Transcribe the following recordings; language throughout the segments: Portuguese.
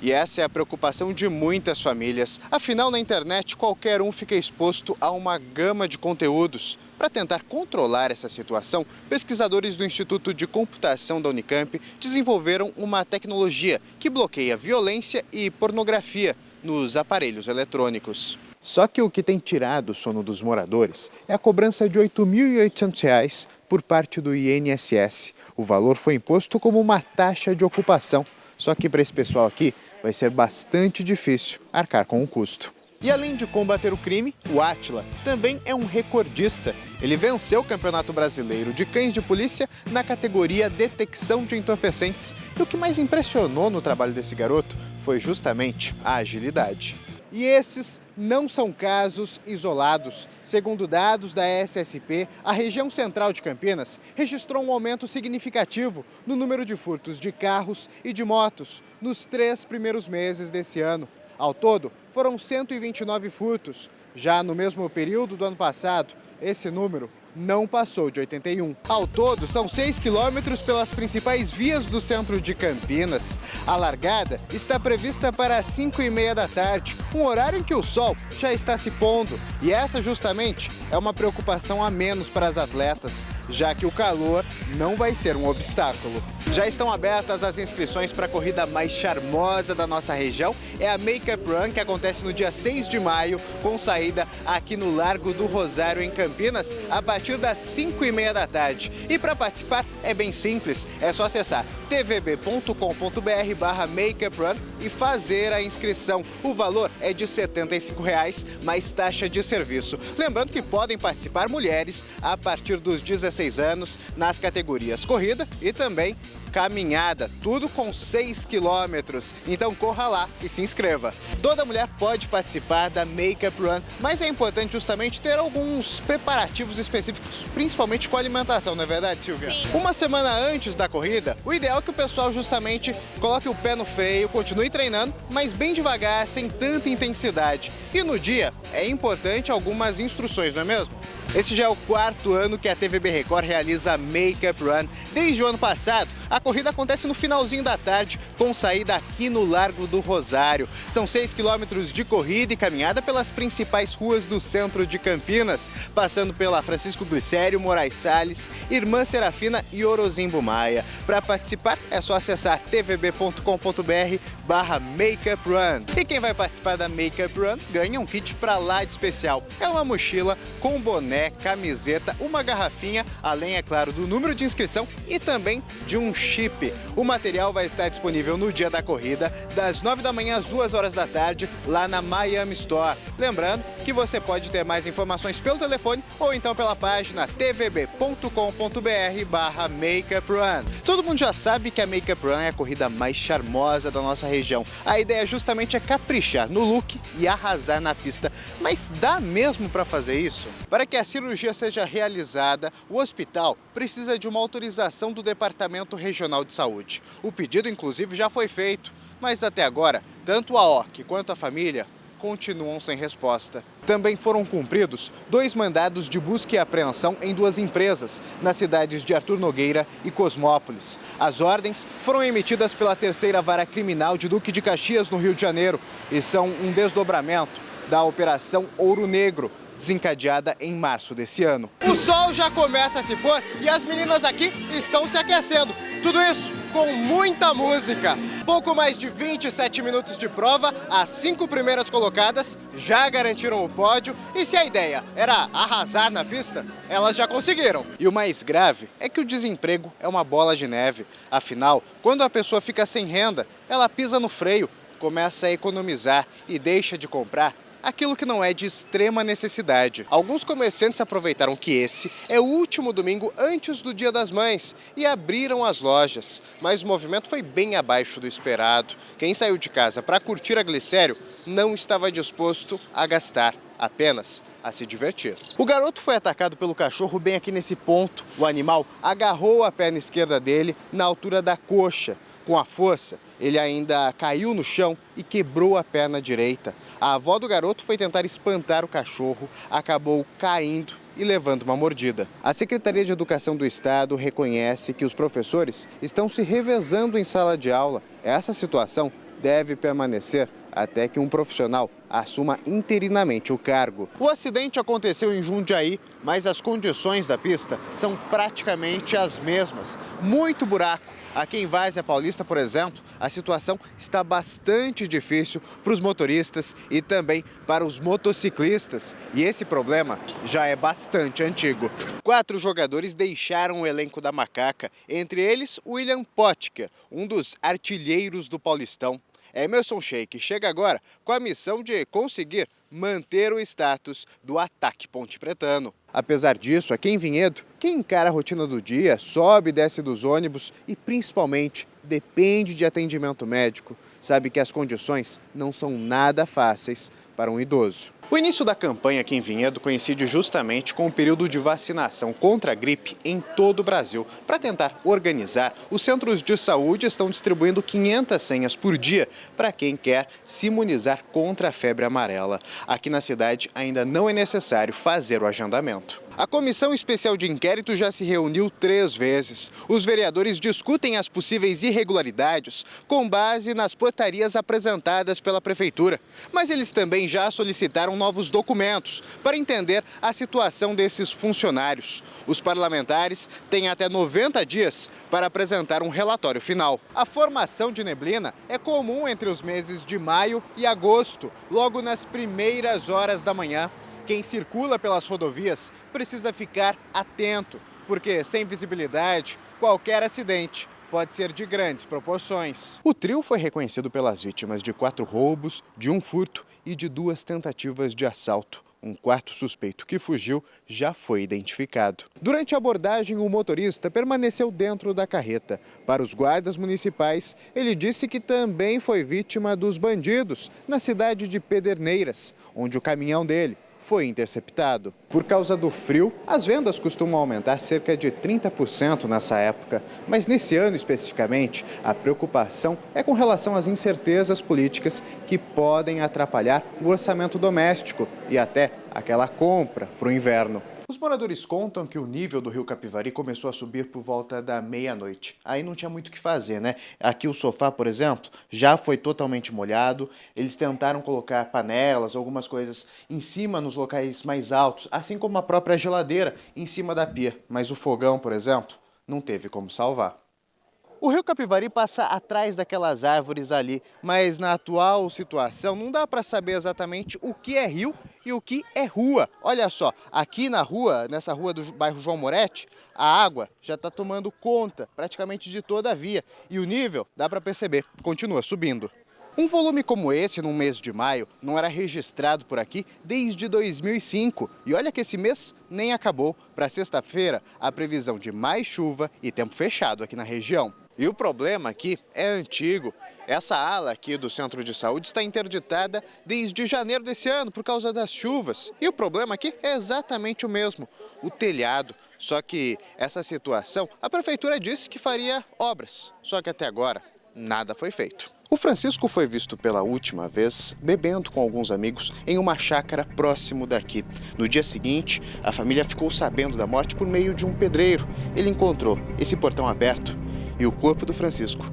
E essa é a preocupação de muitas famílias. Afinal, na internet, qualquer um fica exposto a uma gama de conteúdos. Para tentar controlar essa situação, pesquisadores do Instituto de Computação da Unicamp desenvolveram uma tecnologia que bloqueia violência e pornografia nos aparelhos eletrônicos. Só que o que tem tirado o sono dos moradores é a cobrança de R$ 8.800 por parte do INSS. O valor foi imposto como uma taxa de ocupação. Só que para esse pessoal aqui vai ser bastante difícil arcar com o custo. E além de combater o crime, o Átila também é um recordista. Ele venceu o Campeonato Brasileiro de Cães de Polícia na categoria Detecção de Entorpecentes. E o que mais impressionou no trabalho desse garoto foi justamente a agilidade. E esses não são casos isolados. Segundo dados da SSP, a região central de Campinas registrou um aumento significativo no número de furtos de carros e de motos nos 3 primeiros meses desse ano. Ao todo, foram 129 furtos. Já no mesmo período do ano passado, esse número não passou de 81. Ao todo, são 6 quilômetros pelas principais vias do centro de Campinas. A largada está prevista para as 5h30 da tarde, um horário em que o sol já está se pondo. E essa, justamente, é uma preocupação a menos para as atletas, já que o calor não vai ser um obstáculo. Já estão abertas as inscrições para a corrida mais charmosa da nossa região. É a Makeup Run, que acontece no dia 6 de maio, com saída aqui no Largo do Rosário, em Campinas, a partir das 5h30 da tarde. E para participar é bem simples, é só acessar tvb.com.br/makeuprun e fazer a inscrição. O valor é de R$ 75,00 mais taxa de serviço. Lembrando que podem participar mulheres a partir dos 16 anos nas categorias corrida e também caminhada, tudo com 6 quilômetros. Então corra lá e se inscreva. Toda mulher pode participar da Makeup Run, mas é importante justamente ter alguns preparativos específicos, principalmente com a alimentação, não é verdade, Silvia? Sim. Uma semana antes da corrida, o ideal é que o pessoal justamente coloque o pé no freio, continue treinando, mas bem devagar, sem tanta intensidade. E no dia, é importante algumas instruções, não é mesmo? Esse já é o 4º ano que a TVB Record realiza a Makeup Run. Desde o ano passado, a corrida acontece no finalzinho da tarde, com saída aqui no Largo do Rosário. São 6 quilômetros de corrida e caminhada pelas principais ruas do centro de Campinas, passando pela Francisco Glicério, Moraes Salles, Irmã Serafina e Orozimbo Maia. Para participar, é só acessar tvb.com.br/makeuprun. E quem vai participar da Makeup Run ganha um kit para lá de especial. É uma mochila com boné, camiseta, uma garrafinha, além, é claro, do número de inscrição e também de um chip. O material vai estar disponível no dia da corrida, das 9 da manhã às 2 horas da tarde, lá na Miami Store. Lembrando que você pode ter mais informações pelo telefone ou então pela página tvb.com.br/makeuprun. Todo mundo já sabe que a Makeup Run é a corrida mais charmosa da nossa região. A ideia justamente é caprichar no look e arrasar na pista. Mas dá mesmo para fazer isso? Para que a cirurgia seja realizada, o hospital precisa de uma autorização do Departamento Regional de Saúde. O pedido, inclusive, já foi feito, mas até agora, tanto a ORC quanto a família continuam sem resposta. Também foram cumpridos 2 mandados de busca e apreensão em 2 empresas, nas cidades de Arthur Nogueira e Cosmópolis. As ordens foram emitidas pela 3ª Vara Criminal de Duque de Caxias, no Rio de Janeiro, e são um desdobramento da Operação Ouro Negro, desencadeada em março desse ano. O sol já começa a se pôr e as meninas aqui estão se aquecendo. Tudo isso com muita música. Pouco mais de 27 minutos de prova, as 5 primeiras colocadas já garantiram o pódio. E se a ideia era arrasar na pista, elas já conseguiram. E o mais grave é que o desemprego é uma bola de neve. Afinal, quando a pessoa fica sem renda, ela pisa no freio, começa a economizar e deixa de comprar aquilo que não é de extrema necessidade. Alguns comerciantes aproveitaram que esse é o último domingo antes do Dia das Mães e abriram as lojas. Mas o movimento foi bem abaixo do esperado. Quem saiu de casa para curtir a Glicério não estava disposto a gastar, apenas a se divertir. O garoto foi atacado pelo cachorro bem aqui nesse ponto. O animal agarrou a perna esquerda dele na altura da coxa. Com a força, ele ainda caiu no chão e quebrou a perna direita. A avó do garoto foi tentar espantar o cachorro, acabou caindo e levando uma mordida. A Secretaria de Educação do Estado reconhece que os professores estão se revezando em sala de aula. Essa situação deve permanecer até que um profissional assuma interinamente o cargo. O acidente aconteceu em Jundiaí, mas as condições da pista são praticamente as mesmas. Muito buraco. Aqui em Várzea Paulista, por exemplo, a situação está bastante difícil para os motoristas e também para os motociclistas. E esse problema já é bastante antigo. 4 jogadores deixaram o elenco da Macaca, entre eles William Potker, um dos artilheiros do Paulistão. Emerson Sheik chega agora com a missão de conseguir manter o status do ataque pontepretano. Apesar disso, aqui em Vinhedo, quem encara a rotina do dia, sobe e desce dos ônibus e principalmente depende de atendimento médico, sabe que as condições não são nada fáceis para um idoso. O início da campanha aqui em Vinhedo coincide justamente com o período de vacinação contra a gripe em todo o Brasil. Para tentar organizar, os centros de saúde estão distribuindo 500 senhas por dia para quem quer se imunizar contra a febre amarela. Aqui na cidade ainda não é necessário fazer o agendamento. A Comissão Especial de Inquérito já se reuniu 3 vezes. Os vereadores discutem as possíveis irregularidades com base nas portarias apresentadas pela Prefeitura. Mas eles também já solicitaram novos documentos para entender a situação desses funcionários. Os parlamentares têm até 90 dias para apresentar um relatório final. A formação de neblina é comum entre os meses de maio e agosto, logo nas primeiras horas da manhã. Quem circula pelas rodovias precisa ficar atento, porque sem visibilidade, qualquer acidente pode ser de grandes proporções. O trio foi reconhecido pelas vítimas de 4 roubos, de 1 furto e de 2 tentativas de assalto. Um 4º suspeito que fugiu já foi identificado. Durante a abordagem, o motorista permaneceu dentro da carreta. Para os guardas municipais, ele disse que também foi vítima dos bandidos na cidade de Pederneiras, onde o caminhão dele foi interceptado. Por causa do frio, as vendas costumam aumentar cerca de 30% nessa época. Mas nesse ano especificamente, a preocupação é com relação às incertezas políticas que podem atrapalhar o orçamento doméstico e até aquela compra para o inverno. Os moradores contam que o nível do rio Capivari começou a subir por volta da meia-noite. Aí não tinha muito o que fazer, né? Aqui o sofá, por exemplo, já foi totalmente molhado. Eles tentaram colocar panelas, algumas coisas em cima nos locais mais altos, assim como a própria geladeira em cima da pia. Mas o fogão, por exemplo, não teve como salvar. O rio Capivari passa atrás daquelas árvores ali, mas na atual situação não dá para saber exatamente o que é rio e o que é rua. Olha só, aqui na rua, nessa rua do bairro João Moretti, a água já está tomando conta praticamente de toda a via e o nível, dá para perceber, continua subindo. Um volume como esse, no mês de maio, não era registrado por aqui desde 2005. E olha que esse mês nem acabou. Para sexta-feira, a previsão de mais chuva e tempo fechado aqui na região. E o problema aqui é antigo. Essa ala aqui do centro de saúde está interditada desde janeiro desse ano por causa das chuvas. E o problema aqui é exatamente o mesmo, o telhado. Só que essa situação, a prefeitura disse que faria obras. Só que até agora, nada foi feito. O Francisco foi visto pela última vez bebendo com alguns amigos em uma chácara próximo daqui. No dia seguinte, a família ficou sabendo da morte por meio de um pedreiro. Ele encontrou esse portão aberto e o corpo do Francisco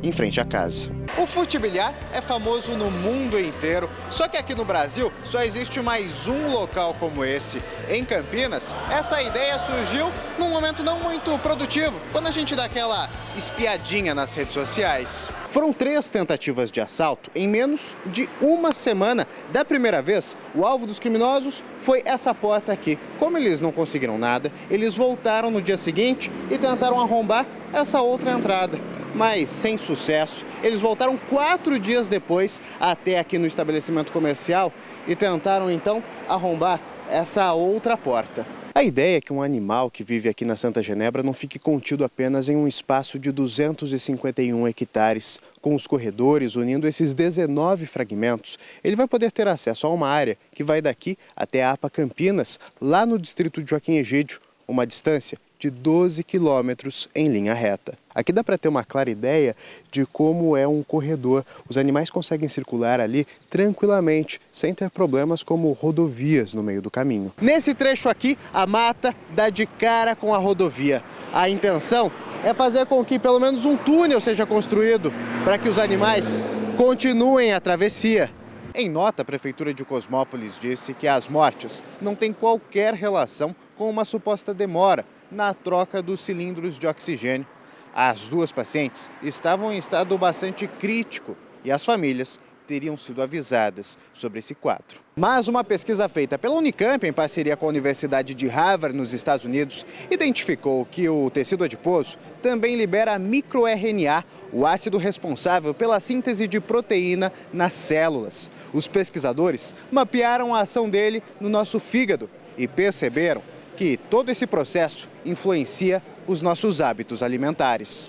em frente à casa. O futebilhar é famoso no mundo inteiro, só que aqui no Brasil só existe mais um local como esse. Em Campinas, essa ideia surgiu num momento não muito produtivo, quando a gente dá aquela espiadinha nas redes sociais. Foram 3 tentativas de assalto em menos de uma semana. Da primeira vez, o alvo dos criminosos foi essa porta aqui. Como eles não conseguiram nada, eles voltaram no dia seguinte e tentaram arrombar essa outra entrada. Mas sem sucesso. Eles voltaram 4 dias depois até aqui no estabelecimento comercial e tentaram então arrombar essa outra porta. A ideia é que um animal que vive aqui na Santa Genebra não fique contido apenas em um espaço de 251 hectares. Com os corredores unindo esses 19 fragmentos, ele vai poder ter acesso a uma área que vai daqui até a APA Campinas, lá no distrito de Joaquim Egídio, uma distância de 12 quilômetros em linha reta. Aqui dá para ter uma clara ideia de como é um corredor. Os animais conseguem circular ali tranquilamente, sem ter problemas como rodovias no meio do caminho. Nesse trecho aqui, a mata dá de cara com a rodovia. A intenção é fazer com que pelo menos um túnel seja construído para que os animais continuem a travessia. Em nota, a Prefeitura de Cosmópolis disse que as mortes não têm qualquer relação com uma suposta demora na troca dos cilindros de oxigênio. As duas pacientes estavam em estado bastante crítico e as famílias teriam sido avisadas sobre esse quadro. Mas uma pesquisa feita pela Unicamp, em parceria com a Universidade de Harvard, nos Estados Unidos, identificou que o tecido adiposo também libera microRNA, o ácido responsável pela síntese de proteína nas células. Os pesquisadores mapearam a ação dele no nosso fígado e perceberam que todo esse processo influencia os nossos hábitos alimentares.